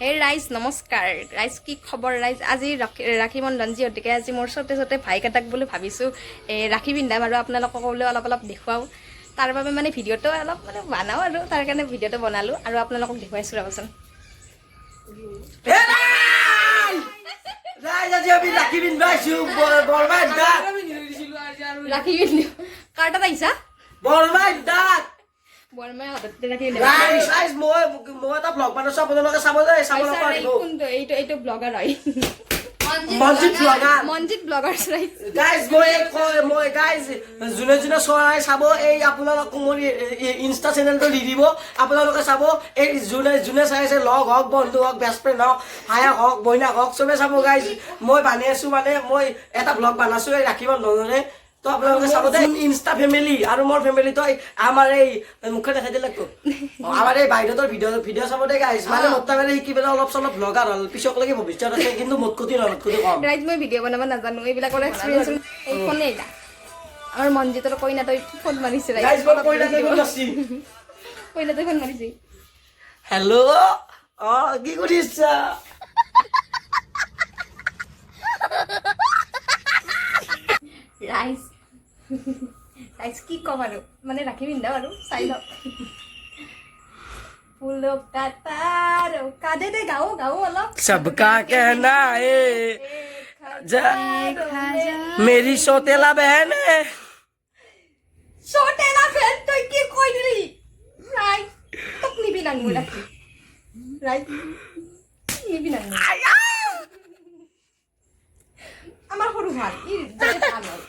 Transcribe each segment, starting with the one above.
হে ৰাইজ নমস্কাৰ ৰাইজ কি খবৰ ৰাইজ আজি ৰাখী বন্ধন যিহেতুকে আজি মোৰ ছোটে ভাই কেইটাক বুলি ভাবিছোঁ ৰাখী পিন্ধাম আৰু আপোনালোকক বোলে অলপ দেখুৱাওঁ তাৰ বাবে মানে ভিডিঅ'টো অলপ মানে বনাওঁ আৰু তাৰ কাৰণে ভিডিঅ'টো বনালোঁ আৰু আপোনালোকক দেখুৱাইছোঁ ৰ'বচোন ৰাখী পিন্ধি কাৰ তাত আহিছা বৰমাই হাততে ৰাখি এইটো ব্লগাৰ হয় মনজিত ব্লগাৰ যোনে যোনে চৰাই চাব এই আপোনালোক মোৰ ইনষ্টা চেনেলটো দি দিব আপোনালোকে চাব এই যোনে যোনে চাই আছে লগ হওক বন্ধু হওক বেষ্ট ফ্ৰেণ্ড হওক ভায়েক হওক বইনাক হওক চবে চাব গাইজ মই বানি আছো মানে মই এটা ব্লগ বানাইছো এই ৰাখী বন্ধনৰে তো আপোনালোকে চাব দে ইনষ্টা ফেমিলি আৰু মোৰ ফেমিলি তো আমাৰ এই মুখে দেখাই দিলে তো আমাৰ এই বাহিৰতৰ ভিডিঅ' চাব দে গাইজ মানে মোটামুটি শিকি পেলাই অলপ চলপ ব্লগাৰ হ'ল পিছকলৈকে ভৱিষ্যত আছে কিন্তু মোতকুটি নহয় মোতকুটি কম ৰাইজ মই ভিডিঅ' বনাব নাজানো এইবিলাকৰ এক্সপিৰিয়েঞ্চ এই ফোনে আহিলা আমাৰ মনজিতৰ কইনাতই ফোন মাৰিছে গাইজ মই কইনাতে ফোন মাৰিছি কইনাতই ফোন মাৰিছে হেল্ল' কি কৰিছা ৰাইস ৰাইস কি কম আৰু মানে ৰাখি পিন্ধাও আৰু চাই লওক ফুলো কাটাৰো কাদে দে গাও অলপ सबका कहना है मेरी सौतेला बहन है ছোটেলা ফেল তই কি কই দিলি রাইস তোক নিবি না মই ৰাখি ৰাইস নিবি না আমাৰ সৰু ভাল ই যেতে ভাল হয়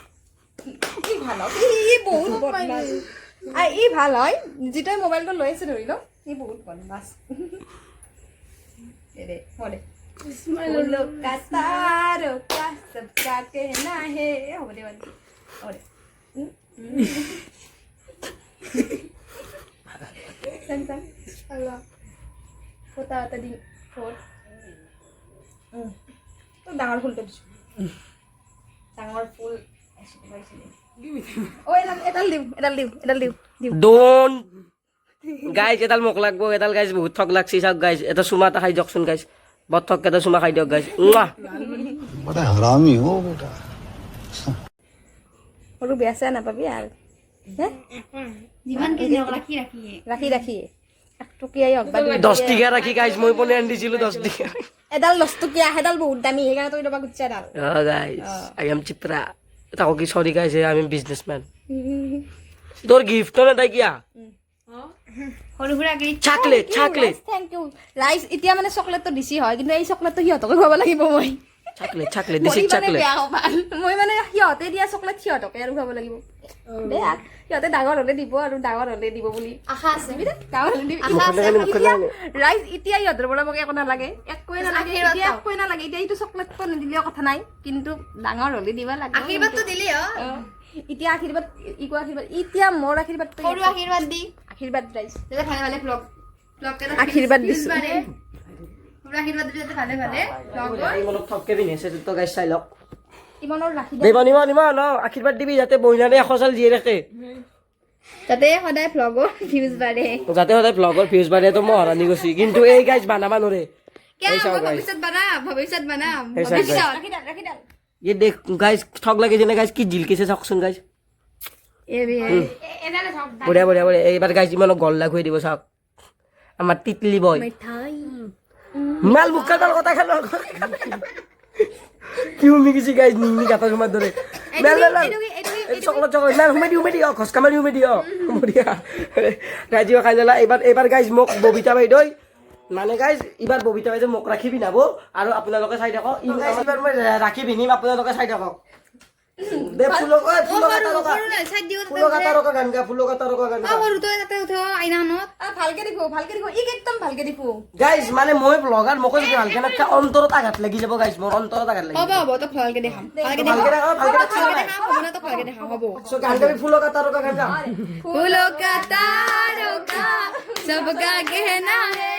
ই ভাল হয় ই বহুত বদমাছ ই ভাল হয় যেটাই মোবাইলটো লৈ আছে ধৰি ল ই বহুত বদমাছ দে হলে ফুলো কাটাৰো কা সবকা कहना है হলে হলে sang Allah ফটা দিন ফট তো ডাঙৰ ফুলটো দিছো ডাঙৰ ফুল ও এডাল দিও ডোন গাইজ এডাল মোক লাগবো এডাল গাইজ বহুত ঠক লাগছি চাওক গাইজ এটা চুমা এটা খাই দিয়কচোন গাইজ বৰ ঠক এটা চুমা খাই দিয়ক গাইজ बड़ा हरामी हो बेटा সৰু বেয়া চেয়া নাপাবি আৰু যিমান কেজি ৰাখি ৰাখি এক টকীয়াই হওক বা 10 টকা ৰাখি গাইজ মই পনে আনি দিছিলো 10 টকা এডাল 10 টকীয়া এডাল বহুত দামী সেইকাৰণে তই ল'বা গুচ্ছা এডাল গাইজ আই এম চিপ্ৰা তাকো কি সৰি গাইজ আই এম বিজনেসম্যান তোৰ গিফট না তাই কিয়া সৰু সুৰা চকলেট থেংক ইউ ৰাইজ এতিয়া মানে চকলেটটো দিছি হয় কিন্তু এই চকলেটটো সিহঁতকে খুৱাব লাগিব মই চকলেট দিছি চকলেট মই মানে সিহঁতে দিয়া চকলেট সিহঁতকে আৰু খুৱাব লাগিব বেয়া সিহঁতে ডাঙৰ হলে দিব আৰু ডাঙৰ হলে দিব বুলি আশা আছে ডাঙৰ হলে দিব ৰাইজ এতিয়া সিহঁতৰ পৰা মোক একো নালাগে একোৱে নালাগে এতিয়া একোৱে নালাগে এতিয়া এইটো চকলেটটো নিদিলেও কথা নাই কিন্তু ডাঙৰ হলে দিব লাগে আশীৰ্বাদটো দিলি এতিয়া আশীৰ্বাদ ইকো আশীৰ্বাদ এতিয়া মোৰ আশীৰ্বাদ সৰু আশীৰ্বাদ দি আশীৰ্বাদ ৰাইজ যাতে ভালে ভালে ব্লগ কেটা আশীৰ্বাদ দিছো সৰু আশীৰ্বাদ দি যাতে ভালে ভালে ব্লগ মনত ঠককে বিনেছে তো গাইজ চাই লওক ইমানৰ ৰাখি নিমন আশীৰ্বাদ দিবি যাতে বইনাৰে 100 সাল জিয়ে ৰাখে যাতে সদায় ব্লগৰ ভিউজ বাঢ়ে যাতে সদায় ব্লগৰ ভিউজ বাঢ়ে তো মই হৰানি গৈছি কিন্তু এই গাইজ বানাবা নৰে কেন ভৱিষ্যত বানাম ৰাখি ডাল ये देख गाइस ठग लगे जने गाइस की झिलके से सकसन गाइस बढ़िया बढ़िया बढ़िया एबार गाइस इमान गल्ला खुई দিব সাক আমার তিতলি বয় মিঠাই মাল মুখাটার কথা খেলো কি হুমি গেছি গাইস নিনি কথা সময় ধরে মেল চকলেট মেল হুমে দিও খসকা মারি হুমে দিও বড়িয়া গাইস খাই দিলা এবার গাইস মোক ববিতা বাই দই মানে গাইজ এবাৰ ববিতা বাইদেউ মোক ৰাখি পিন্ধাব আৰু আপোনালোকে চাই থাকক এবাৰ মই ৰাখি পিন্ধিম আপোনালোকে চাই থাকক দে ফুল গাইজ মানে মই ব্লগাৰ মোক যদি ভালকে নাথাকে অন্তৰত আঘাত লাগি যাব গাইজ মোৰ অন্তৰত আঘাত লাগি গান গাবি ফুল কাটা ৰকা গান গা सबका कहना है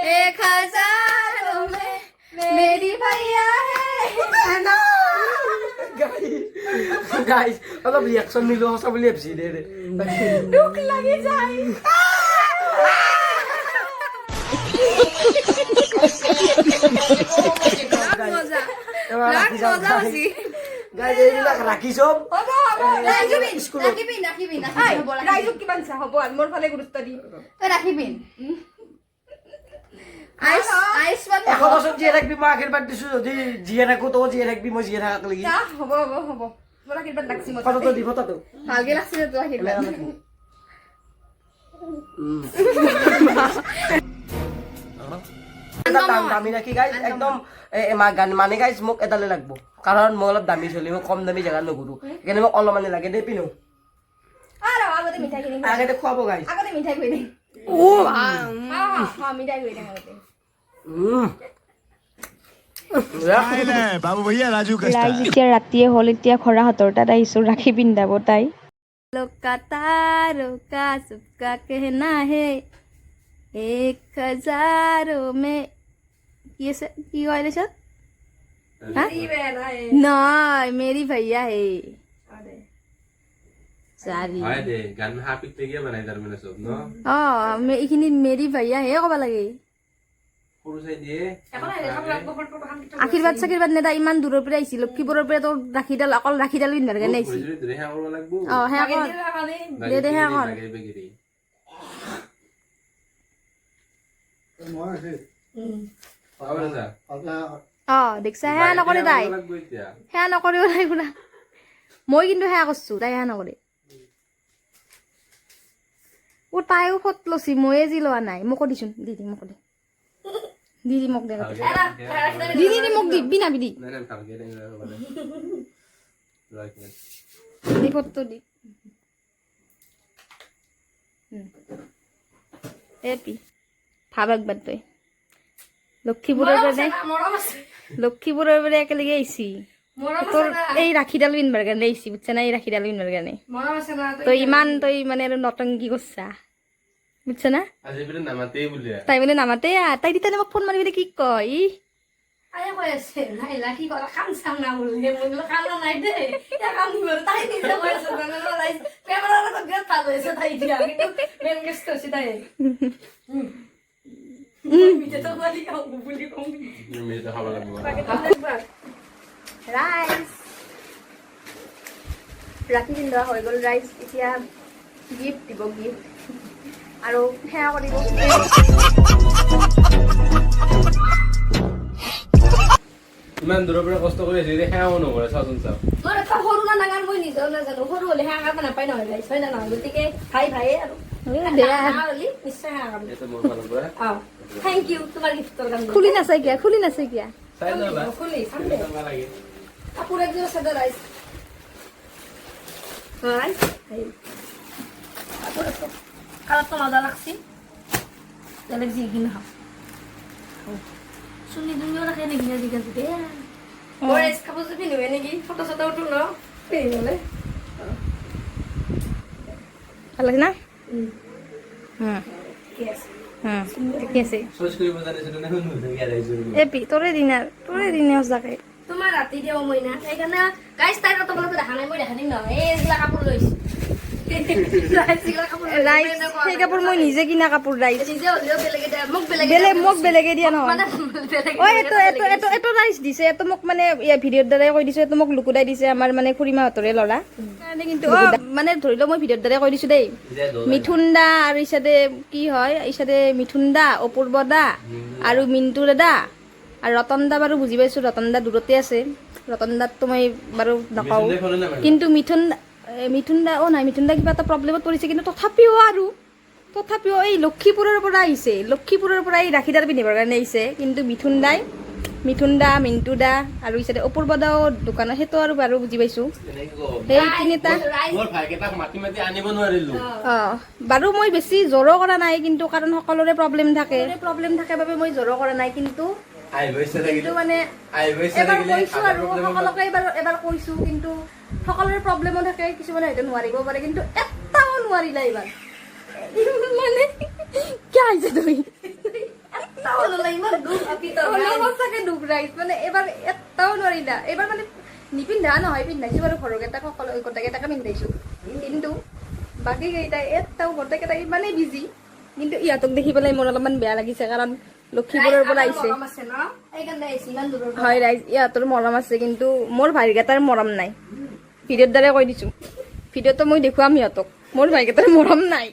1000 में मेरी भैया है গাইজ অলপ ৰিয়েকশ্যন নিলো সঁচা বুলি ভাবছি দে দুখ লাগি যায় যাওক গাইজ এইবিলাক ৰাখি চব স্কুলত ৰাইজক কিমান চা হ'ব আৰু মোৰ ফালে গুৰুত্ব দি এশ বছৰ জীয়াই থাকিবি মই আশীৰ্বাদ দিছো যদি জীয়াই থাকো তই জীয়াই থাকিবি মই জীয়াই থাকাক লাগি হ'ব মোৰ আশীৰ্বাদ লাগছি মোৰ ফটোটো দি ফটোটো ভালকে লাগছি তোৰ আশীৰ্বাদ দামী ৰাখি গাইজ একদম মানে গাইজ মোক এডালে লাগব কাৰণ মই অলপ দামী চলি মই কম দামী জেগাত নুঘুৰো সেইকাৰণে মোক অলপমানে লাগে দেই পিনো আগতে মিঠাই কিনি আগতে খুৱাব গাইজ আগতে মিঠাই কৰি দে মিঠাই কৰি দে আগতে बाबू भैया राजू का লাই যেতিয়া ৰাতিয়ে হ'ল এতিয়া খৰা হাতৰ তাত আহিছো ৰাখি পিন্ধাব তাই লোকা তাৰোকা চুপকা কেহনা হে 1000 মে কি আছে কি কয় দেছ নাই মেরি भैया है সরি হয় দে গান হাপিক তেগিয়া বনাই তাৰ মানে সব ন এইখিনি মেৰি भैया হে ক'ব লাগে সৰু চাই দিয়ে আশীৰ্বাদ চাকিৰ্বাদ নেদা ইমান দূৰৰ পৰা আহিছিল লক্ষীপুৰৰ পৰা তোৰ ৰাখিডাল অকল ৰাখিডাল পিন্ধাৰ কাৰণে আহিছিল ধৰি হা কৰিব লাগব সেয়া কৰ দে দে সেয়া কৰ লাগে বেগিৰি পাবলে যা দেখছা সেয়া নকৰে তাই লাগব এতিয়া সেয়া নকৰিব লাগিব না মই কিন্তু সেয়া কৰছো তাই সেয়া নকৰে তাইও ফট লছি ময়ে যি লোৱা নাই মোকো দিছোন দিদি মোকো দে দিদি মোক দে দিদি মোক দিবি না বিদি নাই নাই ভালকে দে মানে লাইক এই ফটো দি এপি ভাব একবাৰ তই লক্ষীপুৰৰ পৰা একেলগে আহিছি তোৰ এই ৰাখিডাল পিন্ধাৰ কাৰণে আহিছি বুজছা না এই ৰাখিডাল পিন্ধাৰ কাৰণে তই ইমান তই মানে আৰু নটংকি কৰছা বুজছা না আজি বিলে নামাতেই বুলিয়া তাই বোলে নামাতে তাই দিতানে মোক ফোন মাৰি পেলাই কি কয় মেয়ে খাব লাগব ৰাইচ ৰাতি পিন্ধা হৈ গ'ল ৰাইচ এতিয়া গিফ্ট দিব গিফ্ট আৰু সেয়া কৰিব ইমান দূৰৰ পৰা কষ্ট কৰি আছে সেয়াও নকৰে চাচোন চাও মোৰ এটা সৰু না ডাঙৰ মই নিজেও নাজানো সৰু হ'লে সেয়া কাম নাপায় নহয় ৰাইচ হয় না নহয় গতিকে ভাই ভাইয়ে আৰু ডাঙৰ হ'লে নিশ্চয় সেয়া কাম এটা মোৰ ফালৰ পৰা থেংক ইউ তোমাৰ গিফ্টৰ কাৰণে খুলি নাচাই কিয়া চাই ল'বা খুলি চাম দে কেনেকুৱা লাগে কাপোৰ একযোৰ আছে দে ৰাইচ ৰাইচ কাপোৰ আছে কালাৰটো মজা লাগছি বেলেগ যি কিনা খাওঁ চুলি দুনিও ৰাখে নেকি আজিকালি দে ৰাইচ কাপোৰযোৰ পিন্ধিবে নেকি ফটো চটো উঠো ন পিন্ধিবলে ভাল লাগে না ঠিকে আছে চইচ কৰিব জানিছিলো না শুনো ধুনীয়া ৰাইজৰ এপি তোৰে দিনে সঁচাকে তোমাৰ ৰাতি দিয়া মই না সেইকাৰণে গাইছ তাই কথা বলতে দেখা নাই মই দেখা দিম নহয় এইবিলাক কাপোৰ লৈছো সেই কাপোৰ মই নিজে কিনা কাপোৰ ৰাইচ মোক বেলেগে দিয়া নহয় এইটো ৰাইচ দিছে এইটো মোক মানে ভিডিঅ'ৰ দ্বাৰাই কৈ দিছো এইটো মোক লুকুদাই দিছে আমাৰ মানে খুৰীমাহঁতৰে ল'ৰা কিন্তু মানে ধৰি লও মই ভিডিঅ'ৰ দ্বাৰাই কৈ দিছো দেই মিথুন দা আৰু ইচাদে কি হয় ইচাদে মিথুন দা অপূৰ্ব দা আৰু মিণ্টু দাদা আৰু ৰতন দা বাৰু বুজি পাইছো ৰতন দা দূৰতে আছে ৰতন দাততো মই বাৰু নকওঁ কিন্তু মিথুন দা নাই মিথুন দা কিবা এটা প্ৰব্লেমত পৰিছে কিন্তু তথাপিও এই লক্ষীপুৰৰ পৰা আহিছে লক্ষীপুৰৰ পৰা এই ৰাখিডাল পিন্ধিবৰ কাৰণে আহিছে কিন্তু মিথুন দা মিণ্টু দা আৰু ইচাদে অপূৰ্ব দাও দোকানত সেইটো আৰু বাৰু বুজি পাইছো সেই তিনিটা মোৰ ভাইকেইটাক মাতি মাতি আনিব নোৱাৰিলো বাৰু মই বেছি জোৰো কৰা নাই কিন্তু কাৰণ সকলোৰে প্ৰব্লেম থাকে বাবে মই জোৰো কৰা নাই কিন্তু মানে এবাৰ কৈছো আৰু সকলোকে এবাৰ কৈছো কিন্তু সকলোৰে প্ৰব্লেমো থাকে কিছুমানে হয়তো নোৱাৰিব পাৰে কিন্তু এটাও নোৱাৰিলা এইবাৰ মানে কি আহিছে তুমি সঁচাকে দুখ ৰাইজ মানে এবাৰ এটাও নোৱাৰিলা এইবাৰ মানে নিপিন্ধা নহয় পিন্ধাইছো বাৰু ঘৰকেইটাক সকলো গোটেইকেইটাকে পিন্ধাইছো কিন্তু বাকী কেইটাই এটাও গোটেইকেইটা ইমানেই বিজি কিন্তু ইহঁতক দেখি পেলাই মোৰ অলপমান বেয়া লাগিছে কাৰণ লক্ষীপুৰৰ পৰা আহিছে মৰম আছে ন এইকাৰণে আহিছে ইমান দূৰৰ পৰা। হয় ৰাইজ ইহঁতৰ মৰম আছে কিন্তু মোৰ ভাইকেইটাৰ মৰম নাই ভিডিঅ'ৰ দ্বাৰাই কৈ দিছোঁ ভিডিঅ'টো মই দেখুৱাম সিহঁতক মোৰ ভাইকেইটাৰ মৰম নাই